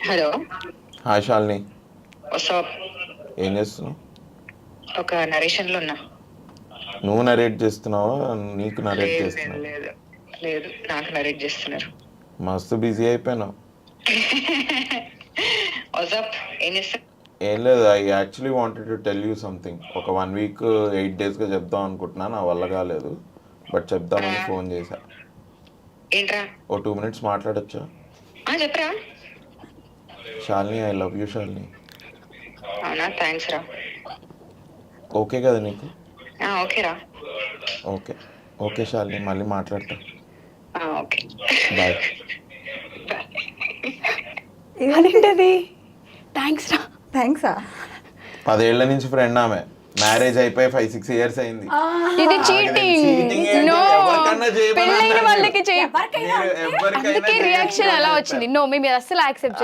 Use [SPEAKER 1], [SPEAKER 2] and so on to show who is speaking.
[SPEAKER 1] Hello.
[SPEAKER 2] Hi Shalini,
[SPEAKER 1] WhatsApp.
[SPEAKER 2] ఏం చేస్తున్నావు?
[SPEAKER 1] ఒక నరేషన్ లో ఉన్నా.
[SPEAKER 2] నువ్వు నరేట్ చేస్తున్నావా, నీకు నరేట్
[SPEAKER 1] లేదు లేదు
[SPEAKER 2] చేస్తున్నావు?
[SPEAKER 1] లేదు లేదు, నాకు నరేట్ చేస్తున్నారు.
[SPEAKER 2] మస్తు బిజీ అయిపోయినావు.
[SPEAKER 1] వాట్సాప్ ఏం చేస్తా?
[SPEAKER 2] ఏం లేదు, I actually wanted to tell you something. ఒక 1 వీక్ 8 డేస్గా చెప్దాం అనుకుంటున్నా, నా వల్ల కాలేదు, బట్ చెప్దామని ఫోన్ చేశా.
[SPEAKER 1] ఏంట్రా?
[SPEAKER 2] ఓ 2 మినిట్స్ మాట్లాడొచ్చా?
[SPEAKER 1] చెప్పరా.
[SPEAKER 2] Shalini, I love you Shalini.
[SPEAKER 1] అవునా, థ్యాంక్స్ రా.
[SPEAKER 2] ఓకే కదా నీకు?
[SPEAKER 1] ఓకే రా.
[SPEAKER 2] ఓకే ఓకే శాలిని, మళ్ళీ మాట్లాడతా.
[SPEAKER 1] Okay
[SPEAKER 2] bye.
[SPEAKER 3] అదేంటది? థ్యాంక్స్ రా.
[SPEAKER 4] థ్యాంక్సా?
[SPEAKER 2] 10 ఏళ్ల నుంచి ఫ్రెండ్ ఆమె, మ్యారేజ్ అయిపోయి 5-6 ఇయర్స్ అయింది.
[SPEAKER 3] ఇది చీటింగ్. నో, పెళ్ళైన వాళ్ళకి
[SPEAKER 2] ఎవరికైనా
[SPEAKER 3] అందుకే రియాక్షన్ అలా వచ్చింది. నో, మేము అస్సలు యాక్సెప్ట్